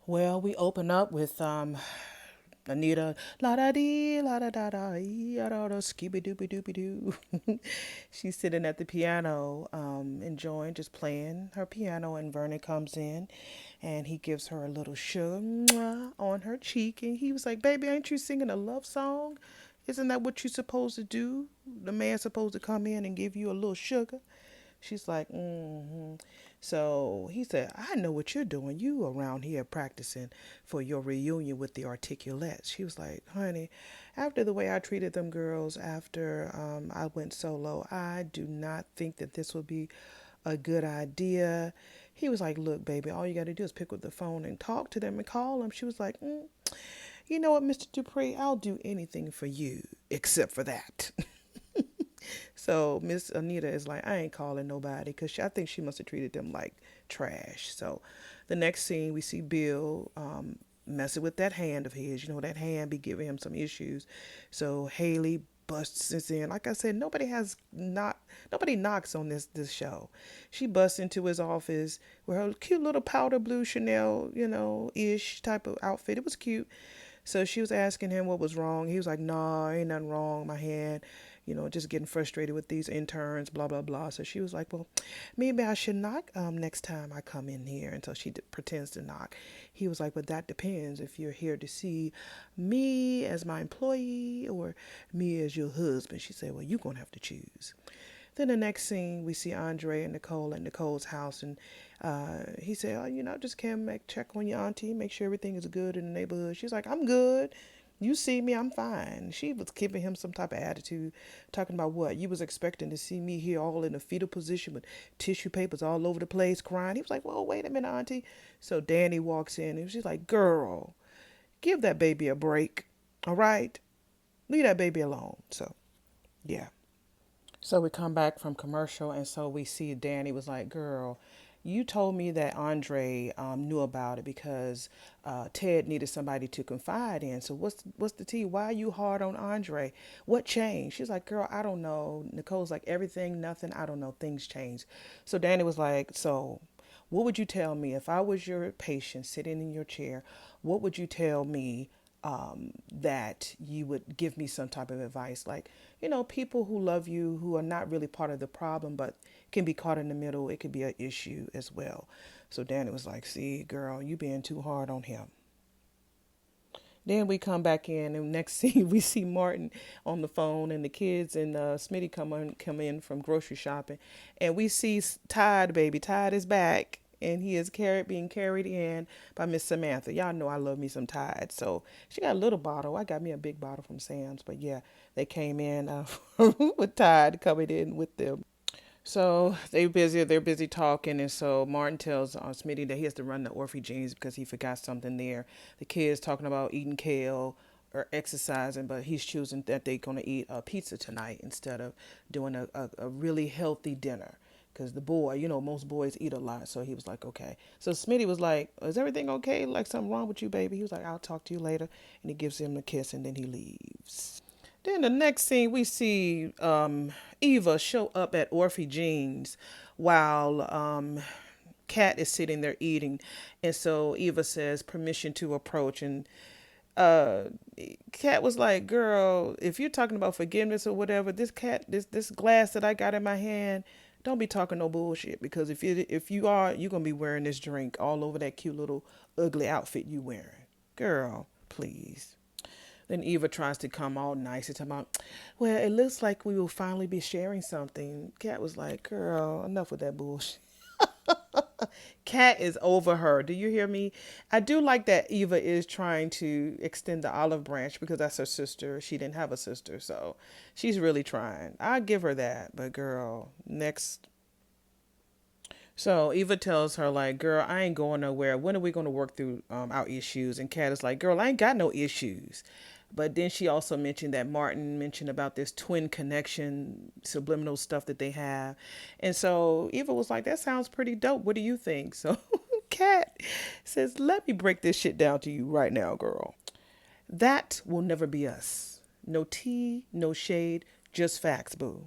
Well, we open up with Anita, la da dee, la da da da, ya da da, skibby dooby dooby doo. She's sitting at the piano, enjoying just playing her piano, and Vernon comes in, and he gives her a little sugar mwah, on her cheek, and he was like, "Baby, ain't you singing a love song? Isn't that what you're supposed to do? The man's supposed to come in and give you a little sugar." She's like, mm-hmm. So he said, "I know what you're doing. You around here practicing for your reunion with the Articulates." She was like, "Honey, after the way I treated them girls after I went solo, I do not think that this would be a good idea." He was like, "Look, baby, all you got to do is pick up the phone and talk to them and call them." She was like, "You know what, Mr. Dupree, I'll do anything for you except for that." So Miss Anita is like, "I ain't calling nobody," because I think she must have treated them like trash. So the next scene, we see Bill messing with that hand of his. You know, that hand be giving him some issues. So Haley busts in. Like I said, nobody knocks on this show. She busts into his office with her cute little powder blue Chanel, ish type of outfit. It was cute. So she was asking him what was wrong. He was like, "Nah, ain't nothing wrong. My hand, just getting frustrated with these interns, blah, blah, blah." So she was like, "Well, maybe I should knock next time I come in here." And so she pretends to knock. He was like, "But that depends if you're here to see me as my employee or me as your husband." She said, "Well, you're going to have to choose." Then the next scene, we see Andre and Nicole at Nicole's house, and he said, "Oh, just came back check on your auntie, make sure everything is good in the neighborhood." She's like, "I'm good. You see me, I'm fine." She was giving him some type of attitude, talking about what you was expecting to see me here all in a fetal position with tissue papers all over the place, crying. He was like, "Well, wait a minute, auntie." So Danny walks in, and she's like, "Girl, give that baby a break, all right? Leave that baby alone." So yeah. So we come back from commercial, and so we see Danny was like, "Girl, you told me that Andre knew about it because Ted needed somebody to confide in. So what's the tea? Why are you hard on Andre? What changed?" She's like, "Girl, I don't know." Nicole's like, "Everything, nothing. I don't know. Things change." So Danny was like, "So what would you tell me if I was your patient sitting in your chair? What would you tell me that you would give me some type of advice? Like, people who love you, who are not really part of the problem, but can be caught in the middle. It could be an issue as well." So Danny was like, "See, girl, you being too hard on him." Then we come back in, and next scene we see Martin on the phone, and the kids and Smitty come in from grocery shopping, and we see Todd, baby. Todd is back, and he is being carried in by Miss Samantha. Y'all know I love me some Tide, so she got a little bottle. I got me a big bottle from Sam's, but yeah, they came in with Tide coming in with them. So they're busy talking, and so Martin tells Smitty that he has to run the Orphy because he forgot something there. The kids talking about eating kale or exercising, but he's choosing that they're going to eat a pizza tonight instead of doing a really healthy dinner. Because the boy, most boys eat a lot, so he was like, "Okay." So Smitty was like, "Is everything okay? Like something wrong with you, baby?" He was like, "I'll talk to you later," and he gives him a kiss, and then he leaves. Then the next scene, we see Eva show up at Orphy Jean's while Kat is sitting there eating. And so Eva says, "Permission to approach." And uh, Kat was like, "Girl, if you're talking about forgiveness or whatever, this glass that I got in my hand, don't be talking no bullshit. Because if you are, you're gonna be wearing this drink all over that cute little ugly outfit you wearing. Girl, please." Then Eva tries to come all nice and talk about, "Well, it looks like we will finally be sharing something." Kat was like, "Girl, enough with that bullshit." Kat is over her. Do you hear me? I do like that Eva is trying to extend the olive branch because that's her sister. She didn't have a sister, so she's really trying. I give her that. But girl, next. So Eva tells her like, "Girl, I ain't going nowhere. When are we going to work through our issues?" And Kat is like, "Girl, I ain't got no issues." But then she also mentioned that Martin mentioned about this twin connection, subliminal stuff that they have. And so Eva was like, "That sounds pretty dope. What do you think?" So Kat says, "Let me break this shit down to you right now, girl. That will never be us. No tea, no shade, just facts, boo."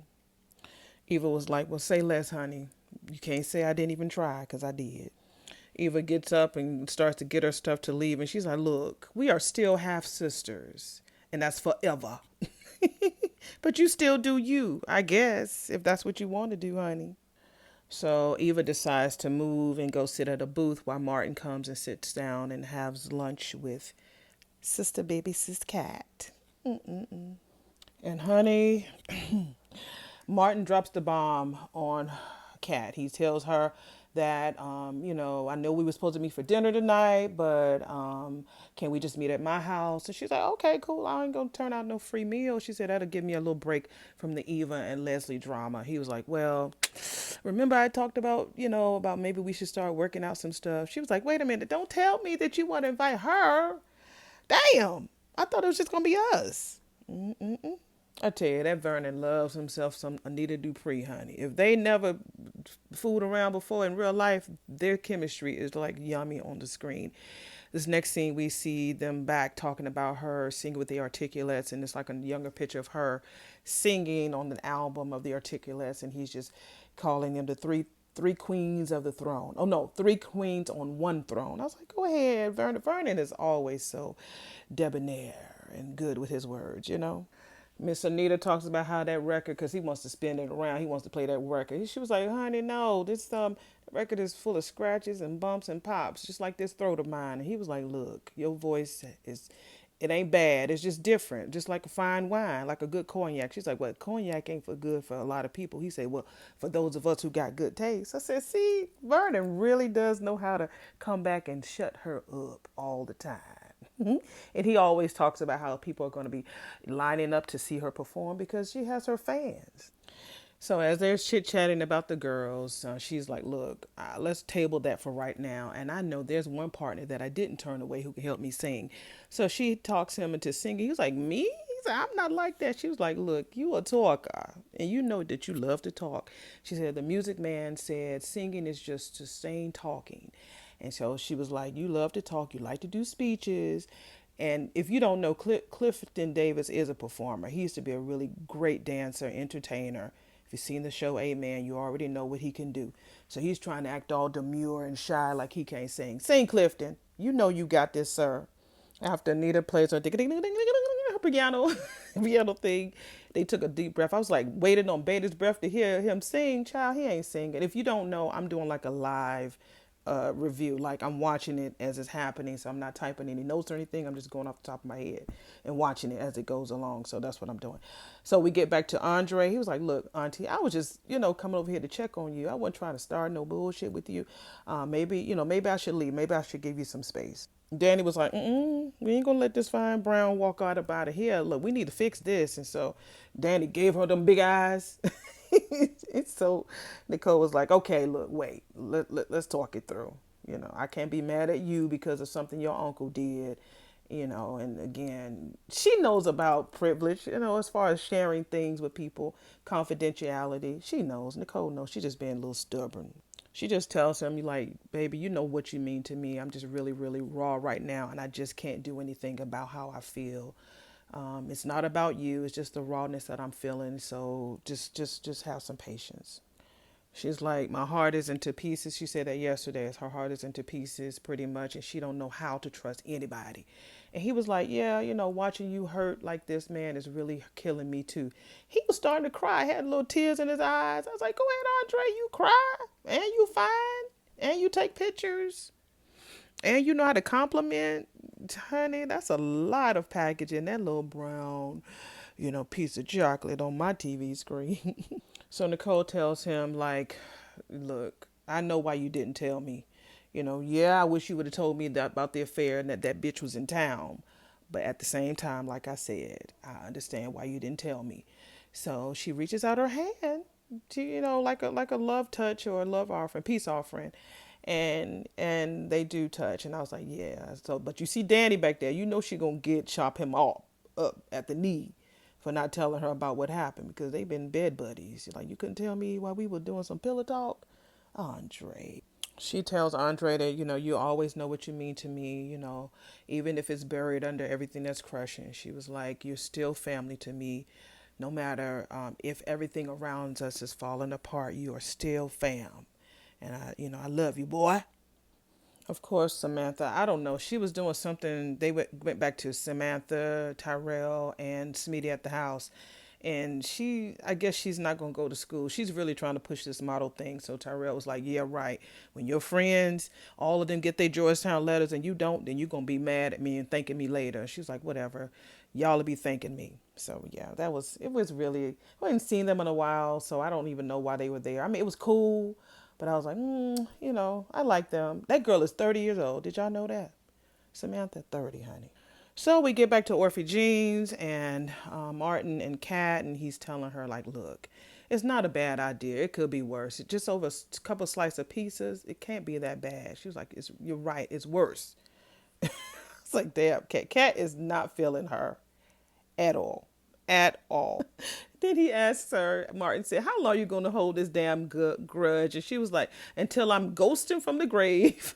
Eva was like, "Well, say less, honey. You can't say I didn't even try, because I did." Eva gets up and starts to get her stuff to leave, and she's like, "Look, we are still half sisters, and that's forever. But you still do you, I guess, if that's what you want to do, honey." So Eva decides to move and go sit at a booth while Martin comes and sits down and has lunch with Sister Baby Sis Cat. And honey, Martin drops the bomb on Kat. He tells her that, I know we were supposed to meet for dinner tonight, but can we just meet at my house? And she's like, okay, cool. I ain't gonna turn out no free meal. She said that'll give me a little break from the Eva and Leslie drama. He was like, well, remember I talked about, about maybe we should start working out some stuff. She was like, wait a minute, don't tell me that you want to invite her. Damn, I thought it was just gonna be us. I tell you, that Vernon loves himself some Anita Dupree, honey. If they never fooled around before in real life, their chemistry is like yummy on the screen. This next scene, we see them back talking about her singing with the Articulates, and it's like a younger picture of her singing on an album of the Articulates, and he's just calling them the three queens of the throne. Oh no, three queens on one throne. I was like, go ahead, Vernon. Vernon is always so debonair and good with his words. Miss Anita talks about how that record, because he wants to spin it around, he wants to play that record. She was like, honey, no, this record is full of scratches and bumps and pops, just like this throat of mine. And he was like, look, your voice is, it ain't bad, it's just different, just like a fine wine, like a good cognac. She's like, well, cognac ain't for good for a lot of people. He said, well, for those of us who got good taste. I said, see, Vernon really does know how to come back and shut her up all the time. And he always talks about how people are going to be lining up to see her perform because she has her fans. So as they're chit chatting about the girls, she's like, "Look, let's table that for right now." And I know there's one partner that I didn't turn away who can help me sing. So she talks him into singing. He was like, "Me?" He said, "I'm not like that." She was like, "Look, you a talker, and you know that you love to talk." She said, "The music man said singing is just sustained talking." And so she was like, "You love to talk. You like to do speeches." And if you don't know, Clifton Davis is a performer. He used to be a really great dancer, entertainer. If you've seen the show Amen, you already know what he can do. So he's trying to act all demure and shy like he can't sing. Sing, Clifton. You know you got this, sir. After Anita plays her piano, piano thing, they took a deep breath. I was like waiting on bated breath to hear him sing. Child, he ain't singing. If you don't know, I'm doing like a live review. Like I'm watching it as it's happening, so I'm not typing any notes or anything. I'm just going off the top of my head and watching it as it goes along. So that's what I'm doing. So we get back to Andre. He was like, "Look, Auntie, I was just, coming over here to check on you. I wasn't trying to start no bullshit with you. Maybe I should leave. Maybe I should give you some space." Danny was like, we ain't gonna let this fine brown walk out of here. Look, we need to fix this. And so Danny gave her them big eyes. And so Nicole was like, okay, look, wait, let's talk it through. I can't be mad at you because of something your uncle did. And again, she knows about privilege, as far as sharing things with people, confidentiality. She knows. Nicole knows. She's just being a little stubborn. She just tells him, like, baby, you know what you mean to me. I'm just really, really raw right now, and I just can't do anything about how I feel. It's not about you. It's just the rawness that I'm feeling. So just have some patience. She's like, my heart is into pieces. She said that yesterday. Her heart is into pieces pretty much, and she don't know how to trust anybody. And he was like, yeah, watching you hurt like this, man, is really killing me too. He was starting to cry, had little tears in his eyes. I was like, go ahead, Andre, you cry, and you fine, and you take pictures, and you know how to compliment. Honey, that's a lot of packaging, that little brown, piece of chocolate on my TV screen. So Nicole tells him, like, look, I know why you didn't tell me. Yeah, I wish you would have told me that about the affair and that bitch was in town. But at the same time, like I said, I understand why you didn't tell me. So she reaches out her hand to, like a love touch or a love offering, peace offering. And they do touch. And I was like, yeah. So, but you see Danny back there, she gonna chop him off up at the knee for not telling her about what happened because they've been bed buddies. Like, you couldn't tell me while we were doing some pillow talk? Andre. She tells Andre that, you always know what you mean to me, even if it's buried under everything that's crushing. She was like, you're still family to me. No matter if everything around us is falling apart, you are still fam. And I love you, boy. Of course, Samantha. I don't know. She was doing something. They went back to Samantha, Tyrell, and Smitty at the house. And I guess she's not going to go to school. She's really trying to push this model thing. So Tyrell was like, yeah, right. When your friends, all of them get their Georgetown letters and you don't, then you're going to be mad at me and thanking me later. She's like, whatever. Y'all will be thanking me. So yeah, it was really, I hadn't seen them in a while. So I don't even know why they were there. I mean, it was cool. But I was like, I like them. That girl is 30 years old. Did y'all know that? Samantha, 30, honey. So we get back to Orphe Jeans and Martin and Kat, and he's telling her, like, look, it's not a bad idea. It could be worse. Just over a couple slices of pizzas, it can't be that bad. She was like, you're right. It's worse. It's like, damn, Kat. Kat is not feeling her at all. At all. Then he asked her, Martin said, how long are you going to hold this damn grudge? And she was like, until I'm ghosting from the grave.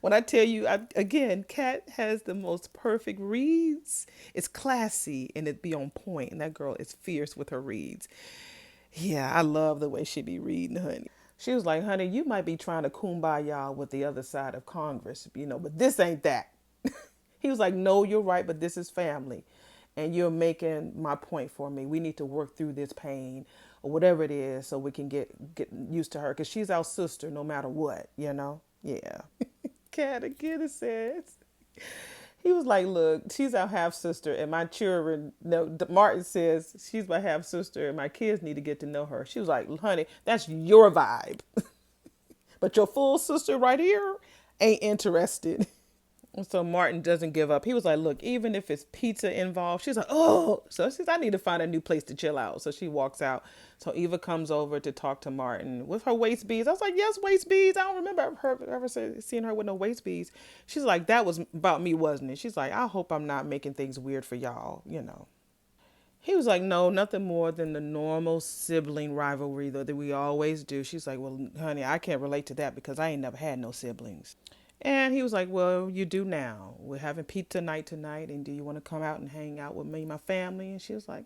When I tell you, again, Kat has the most perfect reads. It's classy and it be on point. And that girl is fierce with her reads. Yeah, I love the way she be reading, honey. She was like, honey, you might be trying to kumbaya with the other side of Congress, but this ain't that. He was like, no, you're right, but this is family. And you're making my point for me. We need to work through this pain or whatever it is so we can get used to her because she's our sister no matter what. Yeah. Cat again, it says. He was like, look, she's our half sister, and my children, no, Martin says she's my half sister, and my kids need to get to know her. She was like, honey, that's your vibe. But your full sister right here ain't interested. And so Martin doesn't give up. He was like, look, even if it's pizza involved, she's like, oh. So she says, I need to find a new place to chill out. So she walks out. So Eva comes over to talk to Martin with her waist beads. I was like, yes, waist beads. I don't remember ever seeing her with no waist beads. She's like, that was about me, wasn't it? She's like, I hope I'm not making things weird for y'all. He was like, no, nothing more than the normal sibling rivalry that we always do. She's like, well, honey, I can't relate to that because I ain't never had no siblings. And he was like, well, you do now. We're having pizza night tonight, and do you want to come out and hang out with me and my family? And she was like,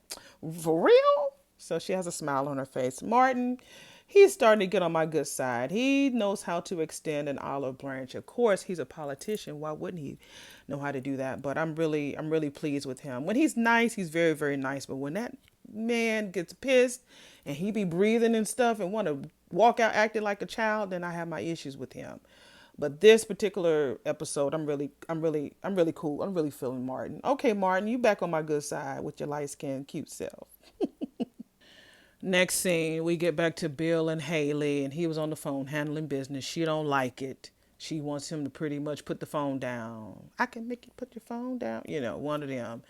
for real? So she has a smile on her face. Martin, he's starting to get on my good side. He knows how to extend an olive branch. Of course, he's a politician. Why wouldn't he know how to do that? But I'm really pleased with him. When he's nice, he's very, very nice. But when that man gets pissed and he be breathing and stuff and want to walk out acting like a child, then I have my issues with him. But this particular episode, I'm really cool. I'm really feeling Martin. Okay, Martin, you back on my good side with your light skinned cute self. Next scene, we get back to Bill and Haley, and he was on the phone handling business. She don't like it. She wants him to pretty much put the phone down. I can make you put your phone down. One of them.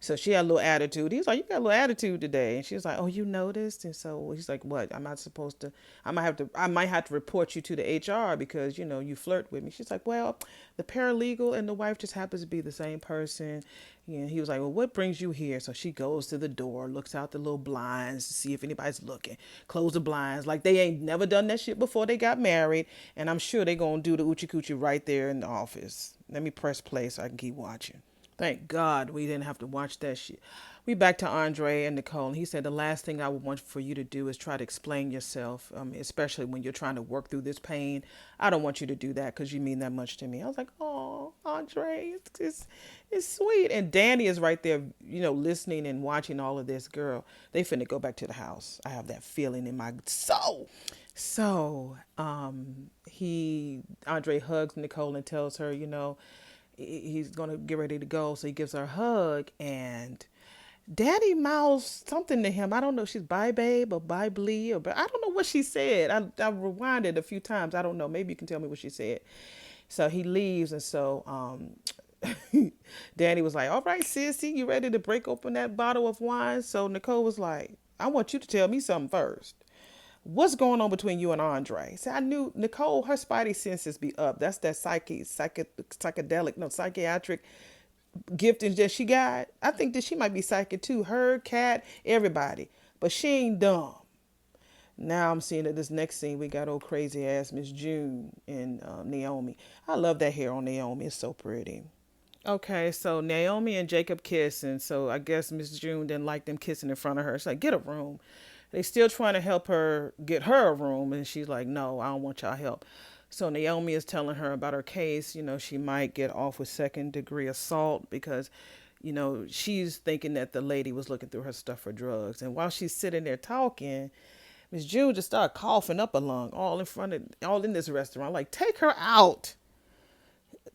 So she had a little attitude. He was like, you got a little attitude today. And she was like, oh, you noticed? And so he's like, what? I'm not supposed to, I might have to report you to the HR because, you flirt with me. She's like, well, the paralegal and the wife just happens to be the same person. And he was like, well, what brings you here? So she goes to the door, looks out the little blinds to see if anybody's looking, close the blinds. Like they ain't never done that shit before they got married. And I'm sure they going to do the oochie coochie right there in the office. Let me press play so I can keep watching. Thank God we didn't have to watch that shit. We back to Andre and Nicole, and he said the last thing I would want for you to do is try to explain yourself, especially when you're trying to work through this pain. I don't want you to do that because you mean that much to me. I was like, oh, Andre, it's sweet. And Danny is right there, listening and watching all of this. Girl, they finna go back to the house. I have that feeling in my soul. So, Andre hugs Nicole and tells her, he's gonna get ready to go. So he gives her a hug, and Daddy mouths something to him. I don't know if she's bye babe or bye blee, but I don't know what she said. I rewinded a few times. I don't know. Maybe you can tell me what she said. So he leaves, and so Danny was like, all right, sissy, you ready to break open that bottle of wine? So Nicole was like, I want you to tell me something first. What's going on between you and Andre? See, I knew Nicole, her spidey senses be up. That's that psychedelic, no, psychiatric gifting that she got. I think that she might be psychic too. Her, Cat, everybody. But she ain't dumb. Now I'm seeing that this next scene, we got old crazy ass Miss June and Naomi. I love that hair on Naomi. It's so pretty. Okay, so Naomi and Jacob kiss, and so I guess Miss June didn't like them kissing in front of her. She's like, get a room. They still trying to help her get her a room, and she's like, no, I don't want y'all help. So Naomi is telling her about her case. She might get off with second-degree assault because, she's thinking that the lady was looking through her stuff for drugs. And while she's sitting there talking, Miss June just started coughing up a lung all in this restaurant. Like, take her out.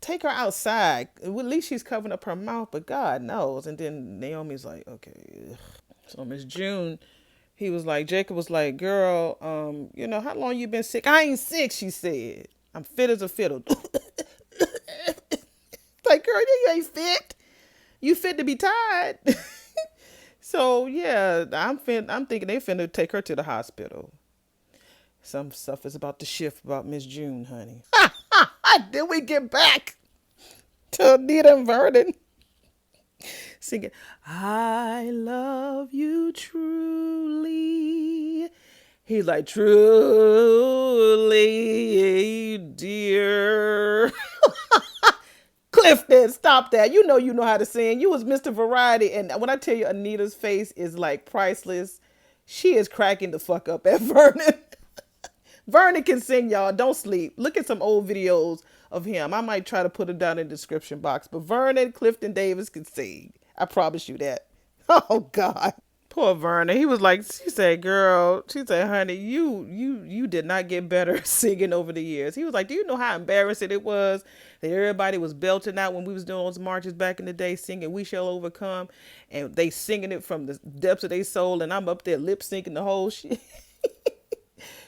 Take her outside. At least she's covering up her mouth, but God knows. And then Naomi's like, okay. So Miss June, Jacob was like, girl, how long you been sick? I ain't sick, she said. I'm fit as a fiddle. Like, girl, you ain't fit. You fit to be tied. So yeah, I'm thinking they finna take her to the hospital. Some stuff is about to shift about Miss June, honey. Then we get back to Anita and Vernon singing, I love you truly. He's like, truly, dear. Clifton, stop that. You know how to sing. You was Mr. Variety. And when I tell you Anita's face is like priceless, she is cracking the fuck up at Vernon. Vernon can sing, y'all. Don't sleep. Look at some old videos of him. I might try to put it down in the description box. But Vernon Clifton Davis can sing. I promise you that. Oh God. Poor Vernon. He was like, she said, girl, she said, honey, you did not get better singing over the years. He was like, do you know how embarrassing it was that everybody was belting out when we was doing those marches back in the day, singing We Shall Overcome, and they singing it from the depths of their soul, and I'm up there lip syncing the whole shit.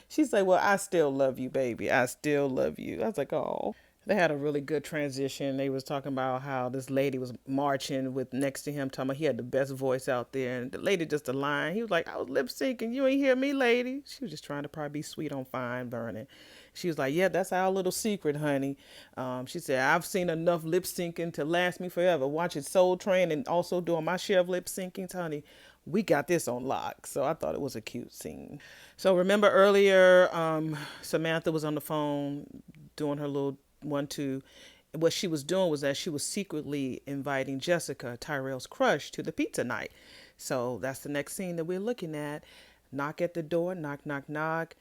She's like, well, I still love you, baby. I still love you. I was like, oh. They had a really good transition. They was talking about how this lady was marching with next to him, talking about he had the best voice out there. And the lady just a line. He was like, I was lip syncing. You ain't hear me, lady. She was just trying to probably be sweet on fine Vernon. She was like, yeah, that's our little secret, honey. She said, I've seen enough lip syncing to last me forever. Watching Soul Train and also doing my share of lip syncings, honey. We got this on lock. So I thought it was a cute scene. So remember earlier, Samantha was on the phone doing her little 1-2. What she was doing was that she was secretly inviting Jessica, Tyrell's crush, to the pizza night. So that's the next scene that we're looking at. Knock at the door, knock, knock, knock.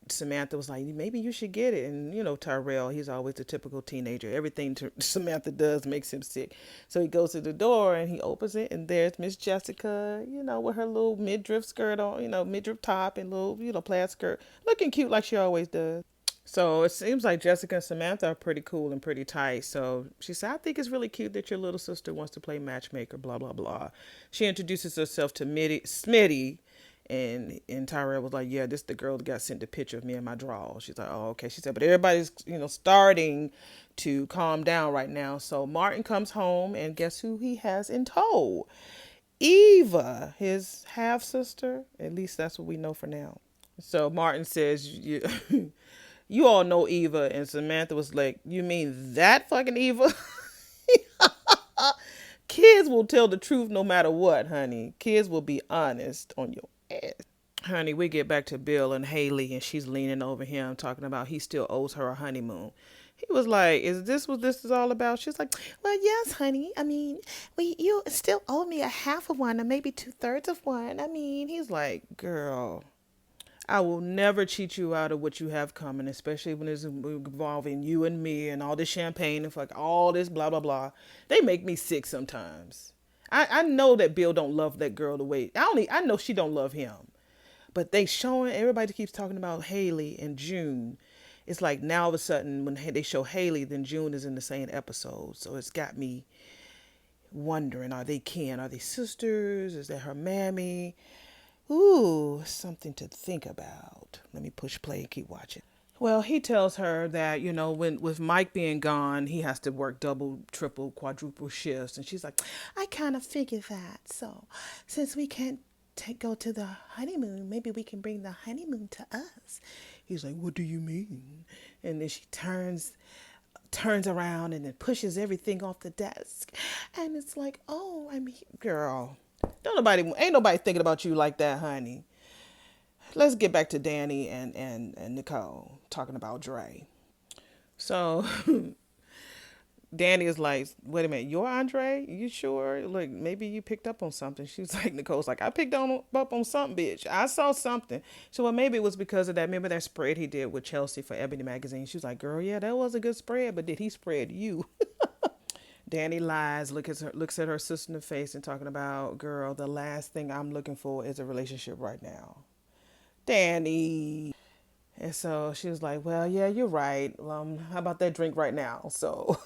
Samantha was like, maybe you should get it. And, Tyrell, he's always the typical teenager. Everything Samantha does makes him sick. So he goes to the door and he opens it. And there's Miss Jessica, with her little midriff skirt on, midriff top and little, plaid skirt. Looking cute like she always does. So it seems like Jessica and Samantha are pretty cool and pretty tight. So she said, I think it's really cute that your little sister wants to play matchmaker, blah, blah, blah. She introduces herself to Smitty. And Tyrell was like, yeah, this is the girl that got sent a picture of me in my drawers. She's like, oh, okay. She said, but everybody's, starting to calm down right now. So Martin comes home and guess who he has in tow? Eva, his half sister. At least that's what we know for now. So Martin says, you all know Eva. And Samantha was like, you mean that fucking Eva? Kids will tell the truth no matter what, honey. Kids will be honest on your ass. Honey, we get back to Bill and Haley, and she's leaning over him, talking about he still owes her a honeymoon. He was like, is this what this is all about? She's like, well, yes, honey. I mean, you still owe me a half of one or maybe 2/3 of one. I mean, he's like, girl, I will never cheat you out of what you have coming, especially when it's involving you and me and all this champagne and fuck all this blah, blah, blah. They make me sick sometimes. I know that Bill don't love that girl the way, I know she don't love him. But everybody keeps talking about Haley and June. It's like now all of a sudden when they show Haley, then June is in the same episode. So it's got me wondering, are they kin? Are they sisters? Is that her mammy? Ooh, something to think about. Let me push play and keep watching. Well, he tells her that, when with Mike being gone, he has to work double, triple, quadruple shifts. And she's like, I kind of figured that. So since we can't go to the honeymoon, maybe we can bring the honeymoon to us. He's like, what do you mean? And then she turns around and then pushes everything off the desk. And it's like, oh, I mean, girl, ain't nobody thinking about you like that, honey. Let's get back to Danny and Nicole talking about Dre. So Danny is like, wait a minute, you're Andre? You sure? Look, maybe you picked up on something. She's like, Nicole's like, I picked up on something, bitch. I saw something. So, well, maybe it was because of that. Remember that spread he did with Chelsea for Ebony Magazine? She was like, girl, yeah, that was a good spread, but did he spread you? Danny lies, looks at her sister in the face and talking about, girl, the last thing I'm looking for is a relationship right now. Danny. And so she was like, well, yeah, you're right. How about that drink right now? So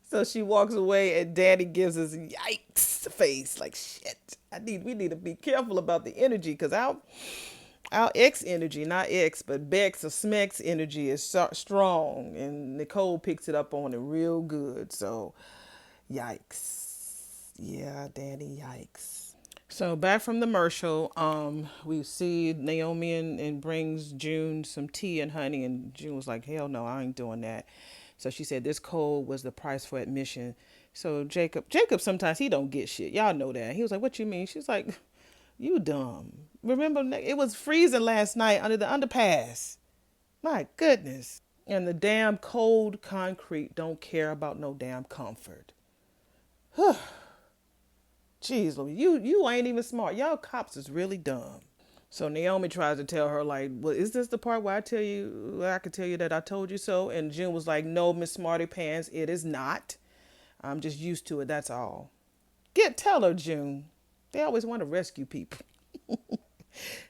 so she walks away and Danny gives us yikes face like shit. We need to be careful about the energy because our ex energy, not ex, but Bex or Smex energy is strong and Nicole picks it up on it real good. So yikes. Yeah, Danny, yikes. So back from the commercial, we see Naomi and brings June some tea and honey, and June was like, "Hell no, I ain't doing that." So she said this cold was the price for admission. So Jacob sometimes he don't get shit. Y'all know that. He was like, "What you mean?" She's like, "You dumb. Remember it was freezing last night under the underpass. My goodness." And the damn cold concrete don't care about no damn comfort. Jeez, Louis, you ain't even smart. Y'all cops is really dumb. So Naomi tries to tell her like, well, is this the part where I can tell you that I told you so? And June was like, no, Miss Smarty Pants, it is not. I'm just used to it. That's all. Tell her, June. They always want to rescue people.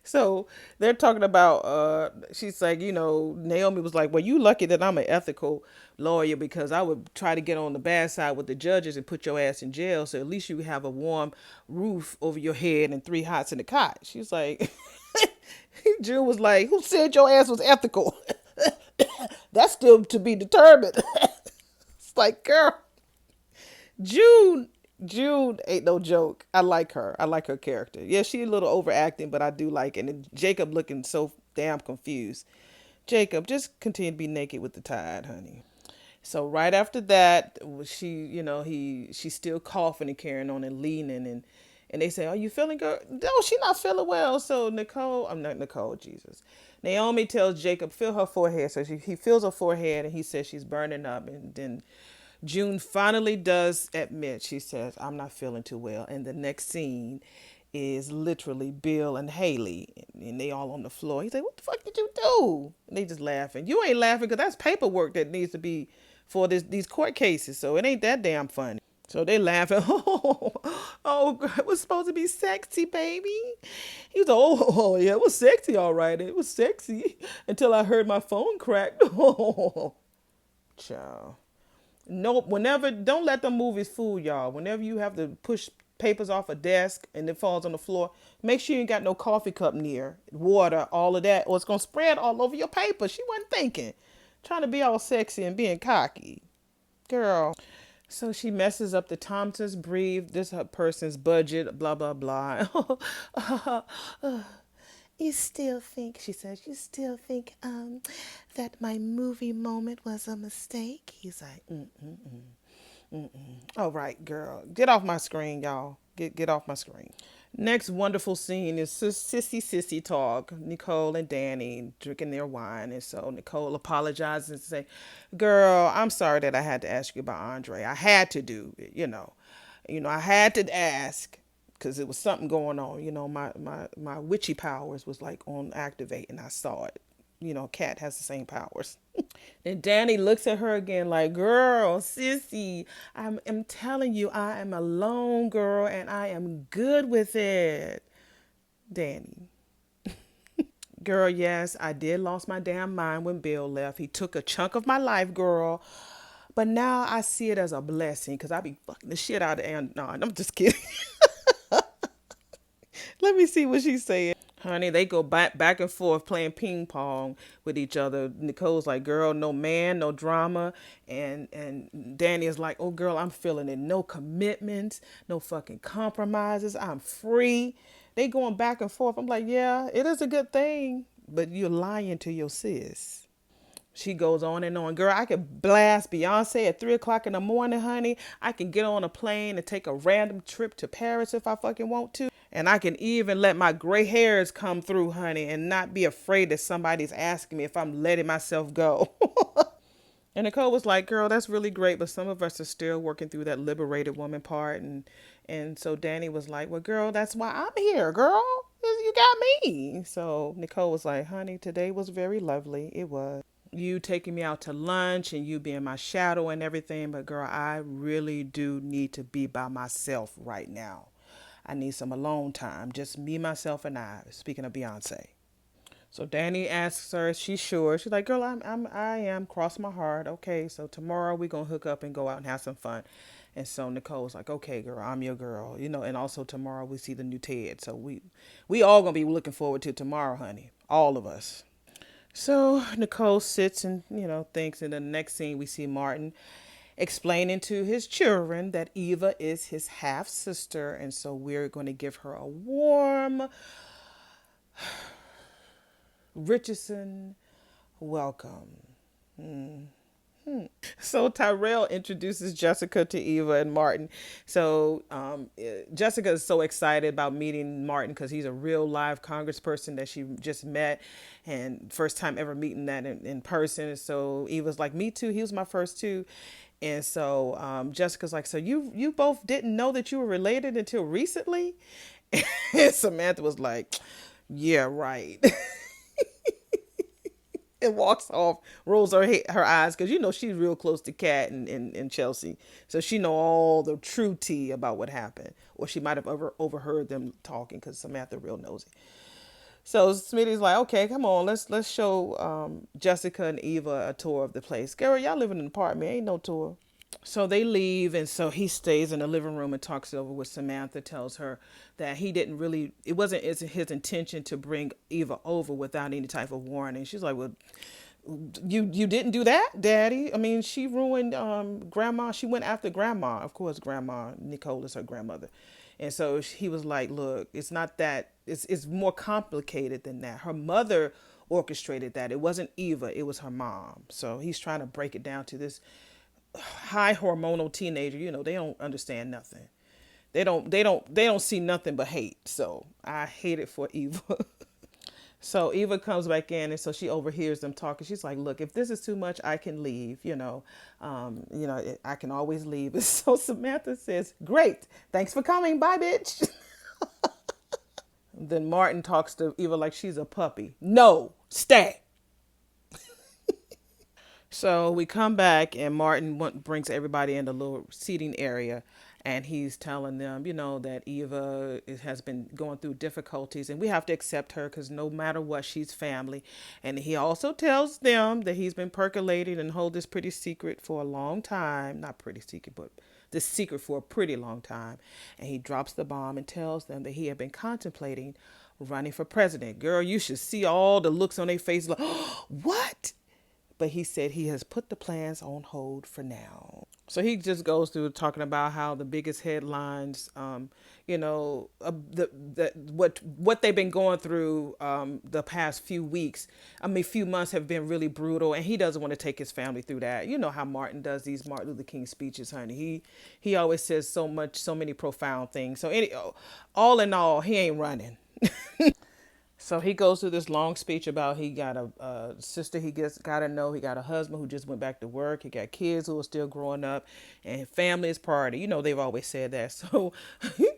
So they're talking about she's like, Naomi was like, well, you lucky that I'm an ethical lawyer because I would try to get on the bad side with the judges and put your ass in jail, so at least you have a warm roof over your head and three hots in the cot. She's like, June was like, who said your ass was ethical? That's still to be determined. It's like, girl, June June ain't no joke. I like her. I like her character. Yeah, she a little overacting, but I do like it. And Jacob looking so damn confused. Jacob, just continue to be naked with the tide, honey. So right after that, she's still coughing and carrying on and leaning and they say, "Are you feeling good?" No, she not feeling well. So I'm not Nicole, Jesus. Naomi tells Jacob feel her forehead. So he feels her forehead and he says she's burning up. And then June finally does admit. She says, "I'm not feeling too well." And the next scene is literally Bill and Haley, and they all on the floor. He's like, "What the fuck did you do?" And they just laughing. You ain't laughing because that's paperwork that needs to be for these court cases. So it ain't that damn funny. So they laughing. Oh, it was supposed to be sexy, baby. He was like, oh, yeah, it was sexy, all right. It was sexy until I heard my phone crack. Oh, child. No, don't let the movies fool y'all. Whenever you have to push papers off a desk and it falls on the floor, make sure you ain't got no coffee cup near, water, all of that, or it's gonna spread all over your paper. She wasn't thinking, trying to be all sexy and being cocky, girl. So she messes up the Thompson's brief. This her person's budget, blah blah blah. You still think, she says, you still think that my movie moment was a mistake? He's like, all right, girl. Get off my screen, y'all. Get off my screen. Next wonderful scene is sissy talk. Nicole and Danny drinking their wine. And so Nicole apologizes and say, girl, I'm sorry that I had to ask you about Andre. I had to do it, I had to ask because it was something going on. My witchy powers was like on activate and I saw it. Cat has the same powers. And Danny looks at her again like, girl, sissy, I'm telling you, I am alone, girl, and I am good with it. Danny. Girl, yes, I did lost my damn mind when Bill left. He took a chunk of my life, girl. But now I see it as a blessing because I be fucking the shit out of Ann. No, I'm just kidding. Let me see what she's saying. Honey, they go back and forth playing ping pong with each other. Nicole's like, girl, no man, no drama. And Danny is like, oh, girl, I'm feeling it. No commitments, no fucking compromises. I'm free. They going back and forth. I'm like, yeah, it is a good thing. But you're lying to your sis. She goes on and on. Girl, I could blast Beyonce at 3 o'clock in the morning, honey. I can get on a plane and take a random trip to Paris if I fucking want to. And I can even let my gray hairs come through, honey, and not be afraid that somebody's asking me if I'm letting myself go. And Nicole was like, "Girl, that's really great, but some of us are still working through that liberated woman part." And so Danny was like, "Well, girl, that's why I'm here, girl. 'Cause you got me." So Nicole was like, "Honey, today was very lovely. It was. You taking me out to lunch and you being my shadow and everything, but girl, I really do need to be by myself right now. I need some alone time, just me, myself, and I." Speaking of Beyonce. So Danny asks her, is she sure? She's like, girl, I am. Cross my heart. Okay, so tomorrow we gonna hook up and go out and have some fun. And so Nicole's like, okay, girl, I'm your girl, you know. And also tomorrow we see the new Ted, so we all gonna be looking forward to tomorrow, honey, all of us. So Nicole sits and thinks. And the next scene we see Martin explaining to his children that Eva is his half sister, and so we're going to give her a warm Richardson welcome. So Tyrell introduces Jessica to Eva and Martin. So Jessica is so excited about meeting Martin because he's a real live congressperson that she just met, and first time ever meeting that in person. So Eva's like, me too. He was my first too. And so Jessica's like, so you both didn't know that you were related until recently? And Samantha was like, yeah, right. And walks off, rolls her eyes because she's real close to Kat and Chelsea, so she know all the true tea about what happened, or she might have overheard them talking because Samantha real nosy. So Smitty's like, okay, come on, let's show Jessica and Eva a tour of the place. Girl, y'all live in an apartment, ain't no tour. So they leave, and so he stays in the living room and talks it over with Samantha. Tells her that he didn't really, it wasn't his intention to bring Eva over without any type of warning. She's like, well, you didn't do that, Daddy. I mean, she ruined Grandma. She went after Grandma. Of course, Grandma Nicole is her grandmother, and so he was like, look, it's not that. It's more complicated than that. Her mother orchestrated that. It wasn't Eva. It was her mom. So he's trying to break it down to this high hormonal teenager. They don't understand nothing. They don't see nothing but hate. So I hate it for Eva. So Eva comes back in, and so she overhears them talking. She's like, look, if this is too much, I can leave. I can always leave. So Samantha says, great, thanks for coming, bye, bitch. Then Martin talks to Eva like she's a puppy. No, stay. So we come back, and Martin brings everybody in the little seating area, and he's telling them, that Eva has been going through difficulties, and we have to accept her because no matter what, she's family. And he also tells them that he's been percolating and hold this pretty secret for a long time. Not pretty secret, but this secret for a pretty long time. And he drops the bomb and tells them that he had been contemplating running for president. Girl, you should see all the looks on their faces like, oh, what? But he said he has put the plans on hold for now. So he just goes through talking about how the biggest headlines, what they've been going through the past few weeks. I mean, few months have been really brutal, and he doesn't want to take his family through that. You know how Martin does these Martin Luther King speeches, honey. He always says so many profound things. So all in all, he ain't running. So he goes through this long speech about he got a sister got to know. He got a husband who just went back to work. He got kids who are still growing up, and family is priority. They've always said that. So,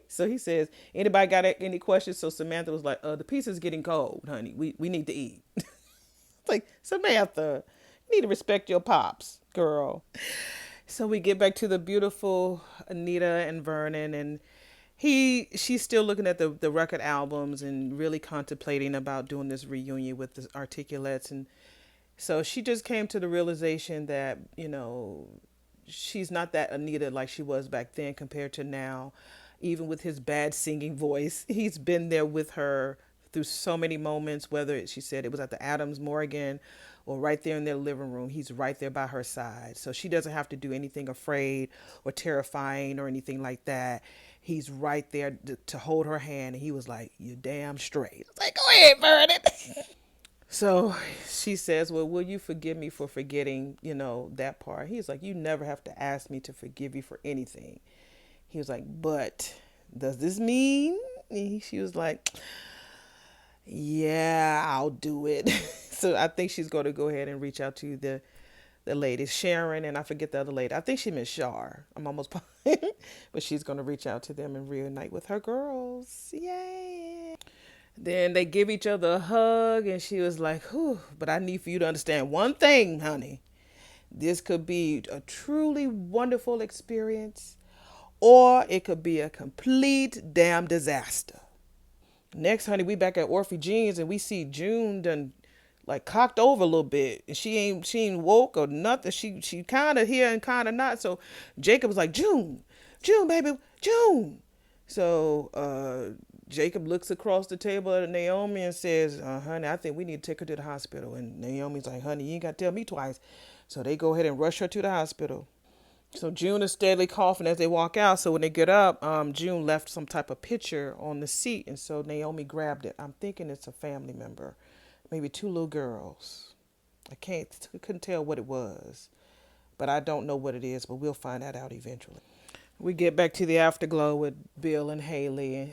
so he says, anybody got any questions? So Samantha was like, the pizza's getting cold, honey. We need to eat. It's like, Samantha, you need to respect your pops, girl. So we get back to the beautiful Anita and Vernon, and she's still looking at the record albums and really contemplating about doing this reunion with the Articulates. And so she just came to the realization that she's not that Anita like she was back then compared to now. Even with his bad singing voice, he's been there with her through so many moments, whether she said it was at the Adams Morgan or right there in their living room. He's right there by her side. So she doesn't have to do anything afraid or terrifying or anything like that. He's right there to hold her hand. And he was like, you damn straight. It's like, go ahead, Vernon. So she says, well, will you forgive me for forgetting, that part? He's like, you never have to ask me to forgive you for anything. He was like, but does this mean? She was like, yeah, I'll do it. So I think she's going to go ahead and reach out to the the lady Sharon, and I forget the other lady. I think she meant Shar. I'm almost positive. But she's going to reach out to them and reunite with her girls. Yay. Then they give each other a hug, and she was like, whew, but I need for you to understand one thing, honey. This could be a truly wonderful experience, or it could be a complete damn disaster. Next, honey, we back at Orphe Jeans, and we see June done like cocked over a little bit, and she ain't woke or nothing. She kind of here and kind of not. So Jacob was like, June, June, baby, June. So Jacob looks across the table at Naomi and says, honey, I think we need to take her to the hospital. And Naomi's like, honey, you ain't got to tell me twice. So they go ahead and rush her to the hospital. So June is steadily coughing as they walk out. So when they get up, June left some type of picture on the seat, and so Naomi grabbed it. I'm thinking it's a family member, maybe two little girls. Couldn't tell what it was, but I don't know what it is. But we'll find that out eventually. We get back to the afterglow with Bill and Haley, and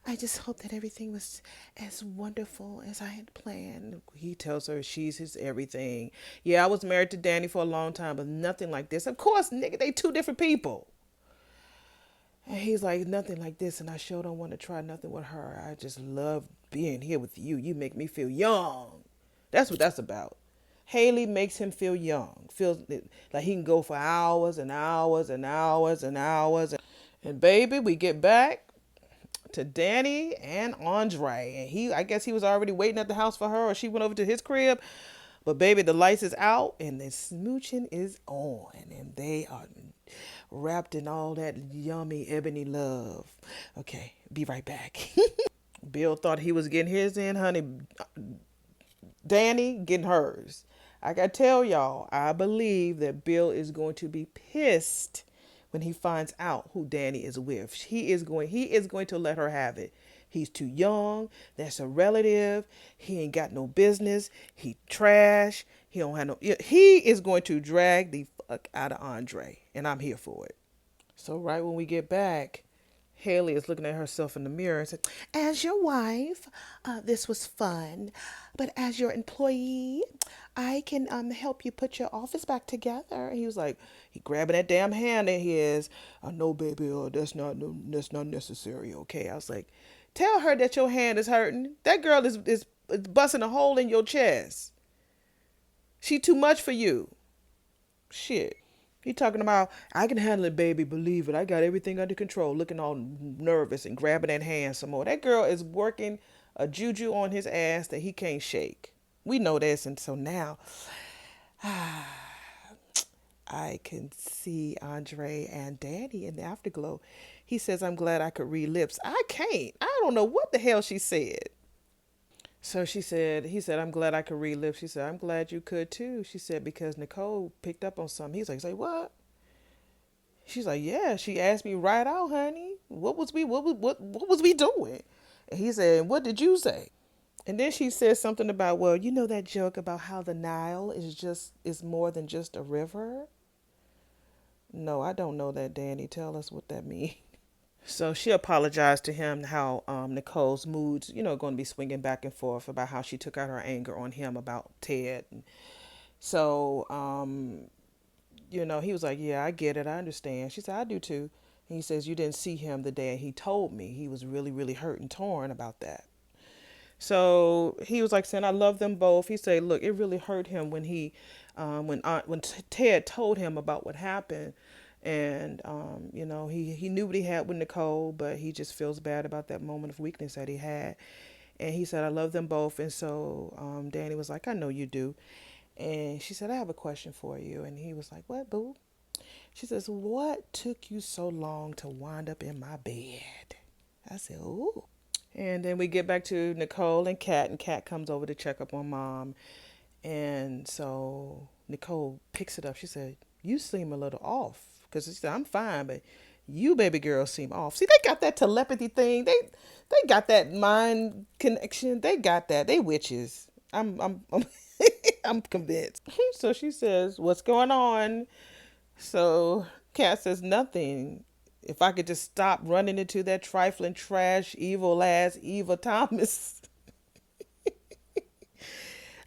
I just hope that everything was as wonderful as I had planned. He tells her she's his everything. Yeah, I was married to Danny for a long time, but nothing like this. Of course, nigga, they two different people. And he's like, nothing like this, and I sure don't want to try nothing with her. I just love being here with you. You make me feel young. That's what that's about. Haley makes him feel young, feels like he can go for hours and hours and hours and hours. And baby, we get back to Danny and Andre. And I guess he was already waiting at the house for her, or she went over to his crib. But baby, the lights is out and the smooching is on. And they are wrapped in all that yummy ebony love. Okay, be right back. Bill thought he was getting his in, honey. Danny getting hers. I gotta tell y'all, I believe that Bill is going to be pissed when he finds out who Danny is with. He is going to let her have it. He's too young. That's a relative. He ain't got no business. He trash. He don't have no. He is going to drag the fuck out of Andre, and I'm here for it. So right when we get back, Haley is looking at herself in the mirror and said, as your wife, this was fun. But as your employee, I can help you put your office back together. And he was like, he grabbing that damn hand of his. I know, baby, that's not necessary, okay? I was like, tell her that your hand is hurting. That girl is busting a hole in your chest. She too much for you. Shit. He talking about, I can handle it, baby. Believe it. I got everything under control. Looking all nervous and grabbing that hand some more. That girl is working a juju on his ass that he can't shake. We know this. And so now I can see Andre and Danny in the afterglow. He says, I'm glad I could read lips. I can't. I don't know what the hell she said. So he said, I'm glad I could read lips. She said, I'm glad you could too. She said, because Nicole picked up on something. He's like, say what? She's like, yeah, she asked me right out, honey. What was we doing? And he said, what did you say? And then she said something about, well, you know that joke about how the Nile is more than just a river? No, I don't know that, Danny. Tell us what that means. So she apologized to him how Nicole's moods, going to be swinging back and forth about how she took out her anger on him about Ted. And so, he was like, yeah, I get it. I understand. She said, I do too. And he says, you didn't see him the day he told me. He was really, really hurt and torn about that. So he was like saying, I love them both. He said, look, it really hurt him when when Ted told him about what happened. And, he knew what he had with Nicole, but he just feels bad about that moment of weakness that he had. And he said, I love them both. And so Danny was like, I know you do. And she said, I have a question for you. And he was like, what, boo? She says, what took you so long to wind up in my bed? I said, ooh. And then we get back to Nicole and Kat comes over to check up on Mom. And so Nicole picks it up. She said, you seem a little off. Because she said, I'm fine, but you, baby girl, seem off. See, they got that telepathy thing. They got that mind connection. They got that. They witches. I'm I'm convinced. So she says, what's going on? So Kat says, nothing. If I could just stop running into that trifling trash, evil ass Eva Thomas.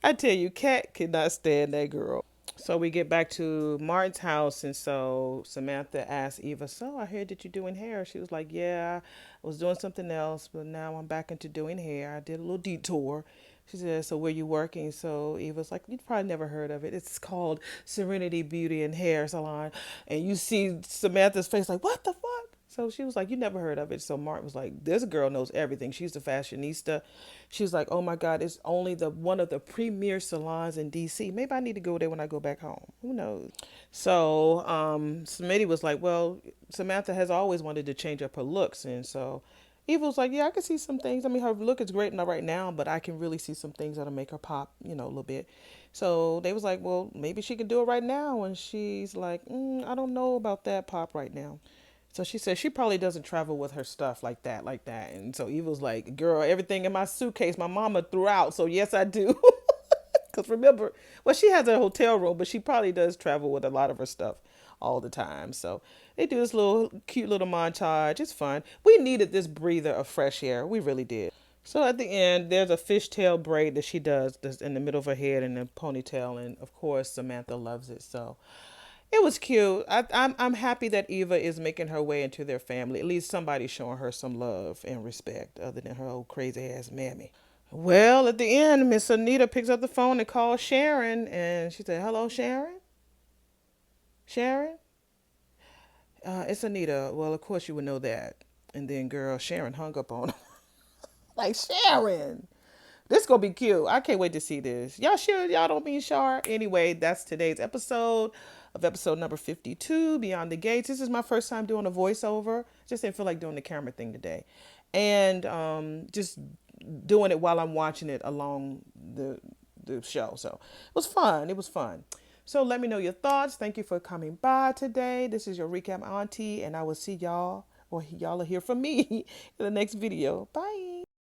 I tell you, Kat could not stand that girl. So we get back to Martin's house, and so Samantha asked Eva, "So I heard that you're doing hair." She was like, "Yeah, I was doing something else, but now I'm back into doing hair. I did a little detour." She said, "So where you working?" So Eva's like, "You've probably never heard of it. It's called Serenity Beauty and Hair Salon." And you see Samantha's face like, "What the fuck?" So she was like, "You never heard of it." So Martin was like, "This girl knows everything. She's the fashionista." She was like, "Oh my God, it's only the one of the premier salons in DC. Maybe I need to go there when I go back home. Who knows?" So Smitty was like, "Well, Samantha has always wanted to change up her looks." And so Eva was like, "Yeah, I can see some things. I mean, her look is great enough right now, but I can really see some things that'll make her pop, a little bit." So they was like, "Well, maybe she can do it right now." And she's like, "I don't know about that pop right now." So she said she probably doesn't travel with her stuff like that, like that. And so Eva was like, "Girl, everything in my suitcase my mama threw out. So yes, I do." Because remember, well, she has a hotel room, but she probably does travel with a lot of her stuff all the time. So they do this little cute little montage. It's fun. We needed this breather of fresh air. We really did. So at the end, there's a fishtail braid that she does that's in the middle of her head and a ponytail, and of course Samantha loves it. So it was cute. I'm happy that Eva is making her way into their family. At least somebody's showing her some love and respect, other than her old crazy ass mammy. Well, at the end, Miss Anita picks up the phone and calls Sharon, and she said, "Hello, Sharon. Sharon, it's Anita." Well, of course you would know that. And then, girl, Sharon hung up on her. Like, Sharon, this gonna be cute. I can't wait to see this. Y'all sure y'all don't mean Shar? Anyway, that's today's episode of episode number 52, Beyond the Gates. This is my first time doing a voiceover. Just didn't feel like doing the camera thing today. And just doing it while I'm watching it along the show. So it was fun. It was fun. So let me know your thoughts. Thank you for coming by today. This is your recap auntie, and I will see y'all, or y'all will hear from me in the next video. Bye.